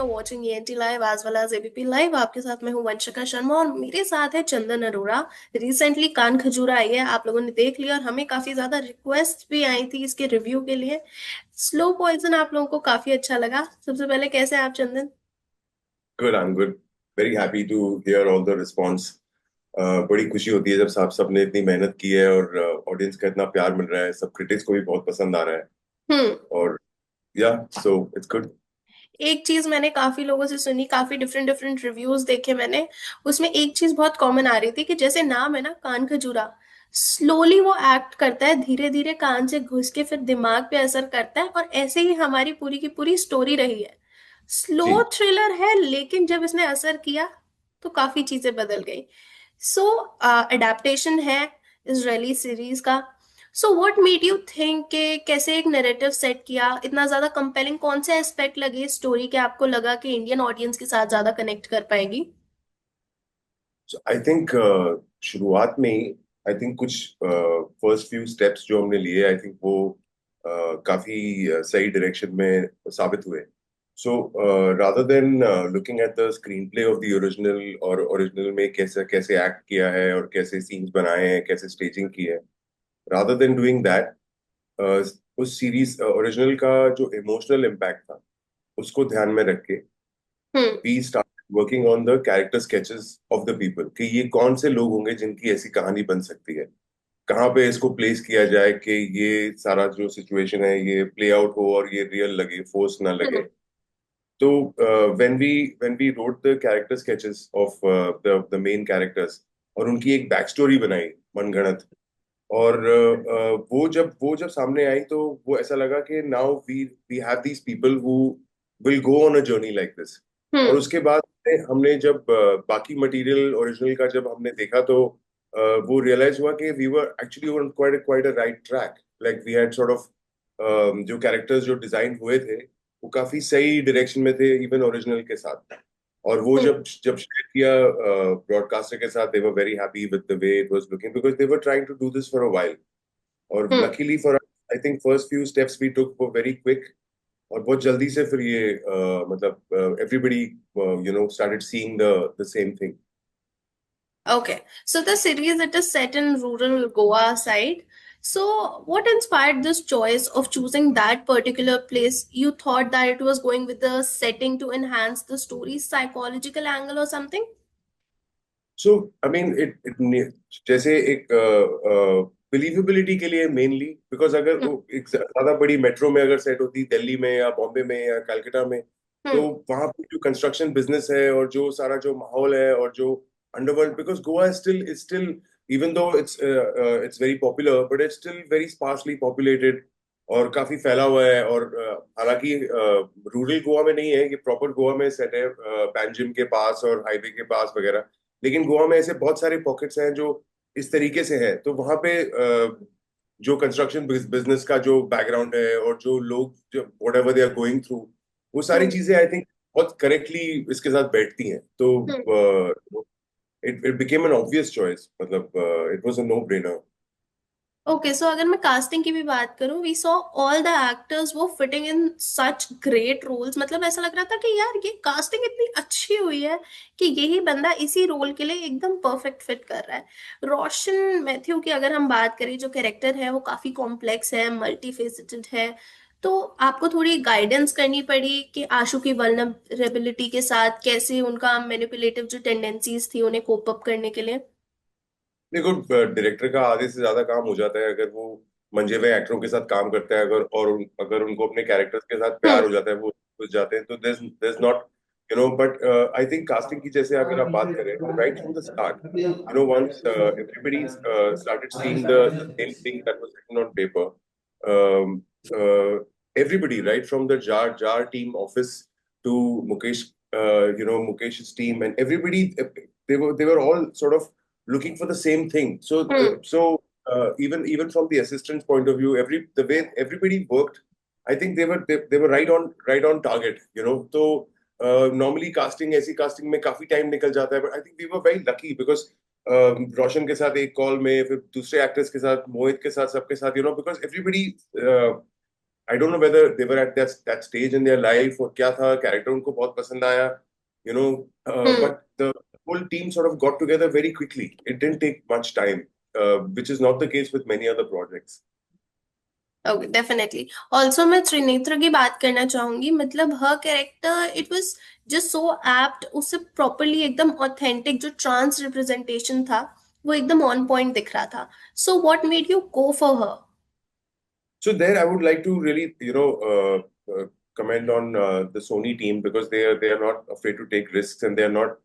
you're watching ENT Live as well as ABP Live। आपके साथ मैं हूँ वंशिका शर्मा और मेरे साथ है चंदन अरोड़ा। रिसेंटली कान खजूरा आई है, आप लोगों ने देख लिया और हमें काफी ज्यादा रिक्वेस्ट भी आई थी इसके रिव्यू के लिए। स्लो पॉइजन आप लोगों को काफी अच्छा लगा। सबसे पहले कैसे हैं आप Chandan? Good, I am good. Very happy to hear all the response. बड़ी खुशी होती है जब साहब सबने इतनी मेहनत की है और ऑडियंस का इतना प्यार मिल रहा है, सब क्रिटिक्स को भी बहुत पसंद आ रहा है। हम्म। और या सो इट्स गुड। एक चीज मैंने काफी लोगों से सुनी, काफी डिफरेंट डिफरेंट रिव्यूज देखे मैंने। उसमें एक चीज बहुत कॉमन आ रही थी कि जैसे नाम है ना कान खजूरा, स्लोली वो एक्ट करता है, धीरे धीरे कान से घुस के फिर दिमाग पे असर करता है, और ऐसे ही हमारी पूरी की पूरी स्टोरी रही है। स्लो जी। थ्रिलर है लेकिन जब इसने असर किया तो काफी चीजें बदल गई। सो अडेप्टेशन है इजरायली सीरीज का। सो व्हाट मेड यू थिंक के कैसे एक नैरेटिव सेट किया, इतना ज्यादा कंपेलिंग कौन से एस्पेक्ट लगे स्टोरी के आपको लगा कि इंडियन ऑडियंस के साथ ज्यादा कनेक्ट कर पाएगी? सो आई थिंक शुरुआत में ही आई थिंक कुछ फर्स्ट फ्यू स्टेप्स जो हमने लिए, आई थिंक वो काफी सही डायरेक्शन में साबित हुए। So rather than looking at the screen play of the original और ओरिजिनल में कैसे कैसे एक्ट किया है और कैसे सीन्स बनाए हैं, कैसे स्टेजिंग की है, rather than doing that, उस सीरीज ओरिजिनल का जो इमोशनल इम्पैक्ट था उसको ध्यान में रख के hmm. We start working on the character sketches of the people कि ये कौन से लोग होंगे जिनकी ऐसी कहानी बन सकती है, कहाँ पे इसको प्लेस किया जाए कि ये सारा जो सिचुएशन है ये प्ले आउट हो और ये रियल लगे, फोर्स ना लगे। हम्म। तो when we wrote the character sketches of the main characters और उनकी एक बैक स्टोरी बनाई मनगढ़ंत, और वो जब सामने आई तो वो ऐसा लगा कि now we we have these people who will go on a journey like this. और हम्म। उसके बाद हमने जब बाकी मटेरियल ओरिजिनल का जब हमने देखा तो वो रियलाइज हुआ कि we were actually on quite quite a right track. Like we had sort of जो कैरेक्टर्स जो डिजाइन हुए थे वो काफी सही डायरेक्शन में थे इवन ओरिजिनल के साथ। और वो हम्म। जब जब शेयर किया ब्रॉडकास्टर के साथ, they were very happy with the way it was looking because they were trying to do this for a while. और hmm. Luckily for I think first few steps we took were very quick. और बहुत जल्दी से फिर ये मतलब everybody started seeing the same thing. Okay, so the series it is set in rural Goa side. So what inspired this choice of choosing that particular place? You thought that it was going with the setting to enhance the story's psychological angle or something? So I mean it जैसे एक believability के लिए mainly, because अगर वो हम्म। एक ज्यादा बड़ी metro में अगर सेट होती, दिल्ली में या बॉम्बे में या कलकत्ता में, तो हम्म। वहां पे जो कंस्ट्रक्शन बिजनेस है और जो सारा जो माहौल है और जो underworld, because Goa is still even though it's very popular but it's still very sparsely populated और काफी फैला हुआ है। और हालांकि रूरल गोवा में नहीं है, ये प्रॉपर गोवा में सेट है, पैंजिम के पास और हाईवे के पास वगैरह। लेकिन गोवा में ऐसे बहुत सारे पॉकेट्स हैं जो इस तरीके से है, तो वहां पे जो कंस्ट्रक्शन बिजनेस का जो बैकग्राउंड है और जो लोग जो whatever they are going through, वो सारी हम्म। चीजें आई थिंक बहुत करेक्टली इसके साथ बैठती हैं। तो hmm. It became an obvious choice, मतलब it was a no brainer. Okay, so अगर मैं कास्टिंग की भी बात करूं, we saw all the actors वो fitting in such great roles. मतलब ऐसा लग रहा था कि यार ये कास्टिंग इतनी अच्छी हुई है कि यही बंदा इसी रोल के लिए एकदम परफेक्ट फिट कर रहा है। रोशन मैथ्यू की अगर हम बात करें, जो कैरेक्टर है वो काफी कॉम्प्लेक्स है, मल्टी फेसेटेड है। तो आपको थोड़ी गाइडेंस करनी पड़ी कि आशु की वल्नरेबिलिटी के साथ कैसे उनका मैनिपुलेटिव जो टेंडेंसीज थी उन्हें कोप अप करने के लिए। देखो, डायरेक्टर का आधे से ज्यादा काम हो जाता है अगर वो मंजे हुए एक्टरों के साथ काम करता है, अगर अगर उनको अपने कैरेक्टर्स के साथ प्यार हम्म। हो जाता है, वो घुस जाते हैं, तो they're not but I think casting की जैसे अगर आप बात करें right from the start, once everybody started seeing the same thing that was written on paper, everybody right from the jar team office to Mukesh, Mukesh's team, and everybody, they were all sort of looking for the same thing. Hmm. Even from the assistant's point of view, the way everybody worked, I think they were right on target. So normally casting, ऐसी casting में काफी time निकल जाता है, but I think we were very lucky because रोशन के साथ एक call में, फिर दूसरे एक्टर्स के साथ, मोहित के साथ, सबके साथ, because everybody I don't know whether they were at that stage in their life or क्या था, character उनको बहुत पसंद आया, you know, hmm. but the whole team sort of got together very quickly. It didn't take much time, which is not the case with many other projects. Okay, definitely. Also मैं त्रिनेत्र की बात करना चाहूंगी. मतलब हर character it was just so apt. उससे properly एकदम authentic जो ट्रांस रिप्रेजेंटेशन था वो एकदम ऑन पॉइंट दिख रहा था. So what made you go for her? So there, I would like to really, commend on the Sony team because they are not afraid to take risks and they are not,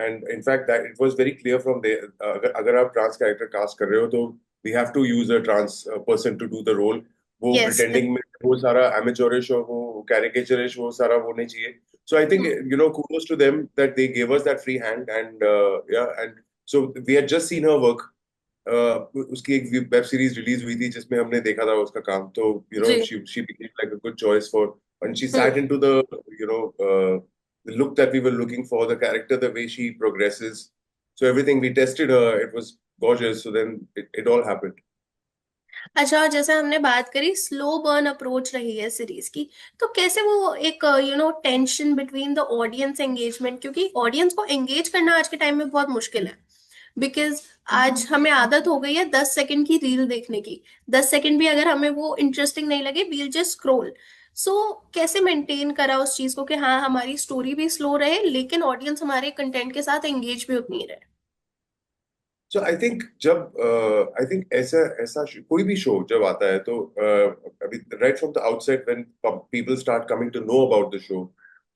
and in fact that it was very clear from there. अगर आप trans character cast कर रहे हो तो we have to use a trans person to do the role. वो yes. pretending में वो सारा amateurish और वो caricaturish वो सारा वो नहीं चाहिए. So I think kudos to them that they gave us that free hand and yeah, and so we had just seen her work. उसकी एक वेब सीरीज रिलीज हुई थी जिसमें हमने देखा था उसका काम, तो जी. she became like a good choice for, and she hmm. sat into the look that we were looking for, the character, the way she progresses, so everything we tested her, it was gorgeous, so then it all happened. अच्छा, और जैसे हमने बात करी slow burn approach रही है series की, तो कैसे वो एक tension between the audience engagement, क्योंकि ऑडियंस को एंगेज करना आज के टाइम में बहुत मुश्किल है. बिकॉज आज हमें आदत हो गई है 10 सेकंड की रील देखने की. 10 सेकंड भी अगर हमें वो इंटरेस्टिंग नहीं लगे, वील जस्ट स्क्रोल. सो कैसे मेंटेन करा उस चीज को कि हाँ हमारी स्टोरी भी स्लो रहे लेकिन ऑडियंस हमारे कंटेंट के साथ एंगेज भी उतनी रहे? So I think जब आई थिंक ऐसा ऐसा कोई भी शो जब आता है तो अभी right from the outset when people start coming to know about the show,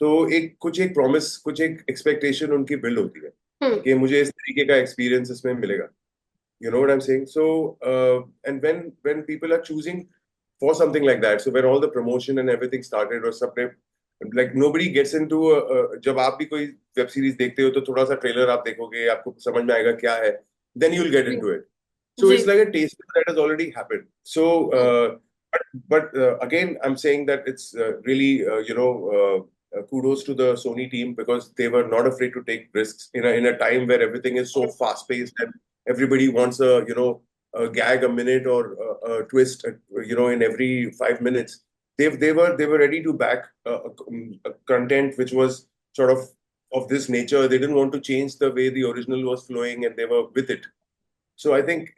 तो एक प्रॉमिस, कुछ एक एक्सपेक्टेशन उनकी बिल्ड होती है हम्म. कि मुझे इस तरीके का एक्सपीरियंस इसमें मिलेगा. You know what I'm saying? So, and when people are choosing for something like that, so when all the promotion and everything started, or सबने like nobody gets into जब आप भी कोई वेब सीरीज देखते हो तो थोड़ा सा ट्रेलर आप देखोगे, आपको समझ में आएगा क्या है, then you'll get ji. into it. So ji. it's like a taste that has already happened. So, hmm. but again, I'm saying that it's really, kudos to the Sony team because they were not afraid to take risks in a time where everything is so fast paced and everybody wants a gag a minute or a twist, in every 5 minutes. They were ready to back a content which was sort of this nature. They didn't want to change the way the original was flowing, and they were with it. So I think,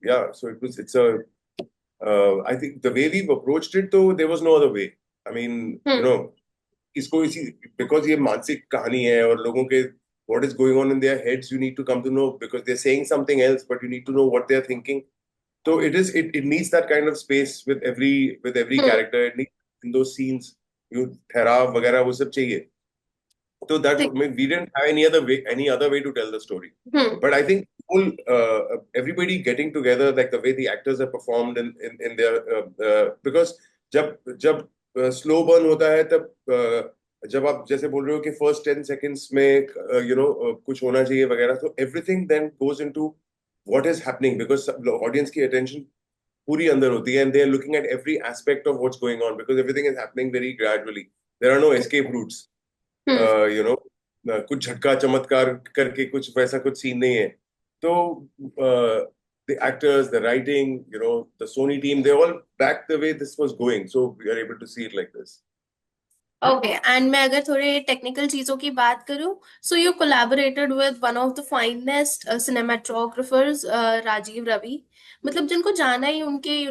yeah. So it's a. I think the way we've approached it, though, there was no other way. I mean, हम्म. इसको इसी because ये मानसिक कहानी है और लोगों के what is going on in their heads, you need to come to know because they're saying something else, but you need to know what they're thinking. So it needs that kind of space with every hmm. character. It needs in those scenes, ठहराव वगैरह वो सब चाहिए. So that's ठीक. what, I mean, we didn't have any other way to tell the story. Hmm. But I think whole everybody getting together, like the way the actors have performed in their because जब slow burn होता है तब जब आप जैसे बोल रहे हो कि first 10 seconds में कुछ होना चाहिए वगैरह, so everything then goes into what is happening because audience की attention पूरी अंदर होती है and they are looking at every aspect of what's going on because everything is happening very gradually. There are no escape routes. Hmm. You know कुछ झटका चमत्कार करके कुछ वैसा कुछ सीन नहीं है. तो the actors, the writing, the Sony team, they all backed the way this was going, so we are able to see it like this. Okay, and मैं अगर थोड़े टेक्निकल चीजों की बात करूं, so you collaborated with one of the finest cinematographers, Rajiv Ravi. मतलब जिनको जाना ही उनके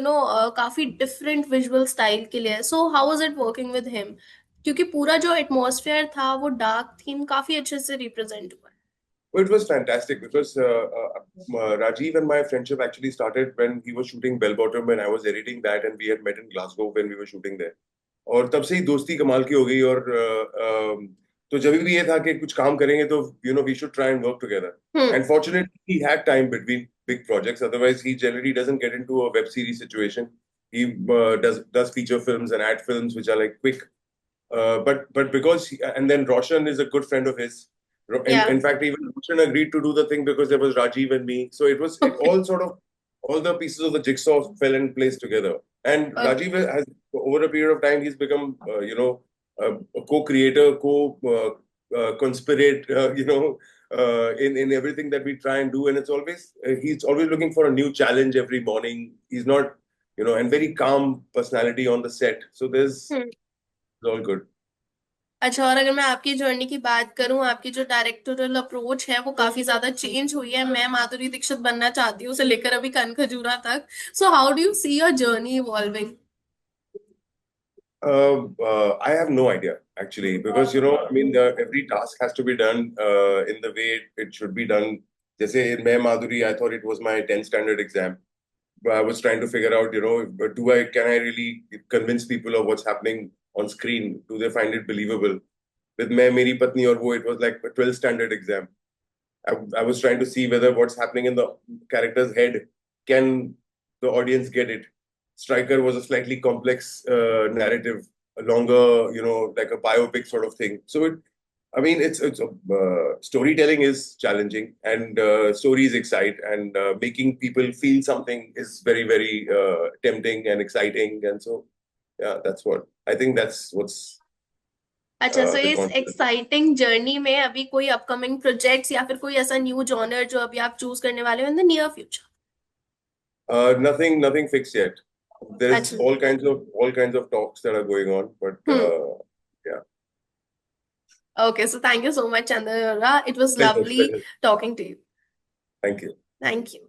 काफी डिफरेंट विजुअल स्टाइल के लिए. So how was it working with him? क्योंकि पूरा जो एटमॉस्फेयर था वो डार्क थीम काफी अच्छे से रिप्रेजेंट हुआ Well, it was fantastic because Rajiv and my friendship actually started when he was shooting Bell Bottom when I was editing that, and we had met in Glasgow when we were shooting there. और तब से ही दोस्ती कमाल की हो गई और तो जब भी ये था कि कुछ काम करेंगे तो we should try and work together. है. And fortunately he had time between big projects, otherwise he generally doesn't get into a web series situation. He does feature films and ad films which are like quick, but because and then Roshan is a good friend of his. In या. fact, even Roshan agreed to do the thing because there was Rajiv and me. So it all sort of all the pieces of the jigsaw fell in place together. And Rajiv has over a period of time he's become a co-creator, conspirate, in everything that we try and do. And it's always he's always looking for a new challenge every morning. He's not and very calm personality on the set. So there's hmm. it's all good. अच्छा, और अगर मैं आपकी journey की बात करूं, आपकी जो डायरेक्टोरल अप्रोच है वो काफी ज्यादा चेंज हुई है। मैं माधुरी दीक्षित बनना चाहती हूँ, उसे लेकर अभी कन खजूरा तक। So how do you see your journey evolving? I have no idea actually, because I mean, every task has to be done in the way it should be done. Jैसे in मैं Madhuri, I thought it was my 10th standard exam. But I was trying to figure out, can I really convince people of what's happening on screen? Do they find it believable? With मैं मेरी पत्नी और वो, it was like a 12th standard exam. I was trying to see whether what's happening in the character's head, can the audience get it. Striker was a slightly complex narrative, a longer, like a biopic sort of thing. So I mean, storytelling is challenging, and stories excite, and making people feel something is very, very tempting and exciting. And so, yeah, that's what I think. That's what's अच्छा, सो the इस concept. Exciting journey में अभी कोई upcoming projects या फिर कोई ऐसा new genre जो अभी आप चूज करने वाले हो in the near future? Nothing fixed yet. There's अच्छा। all kinds of talks that are going on, but hmm. yeah, okay, so thank you so much Chandra, it was pleasure, lovely pleasure. Talking to you. Thank you. Thank you.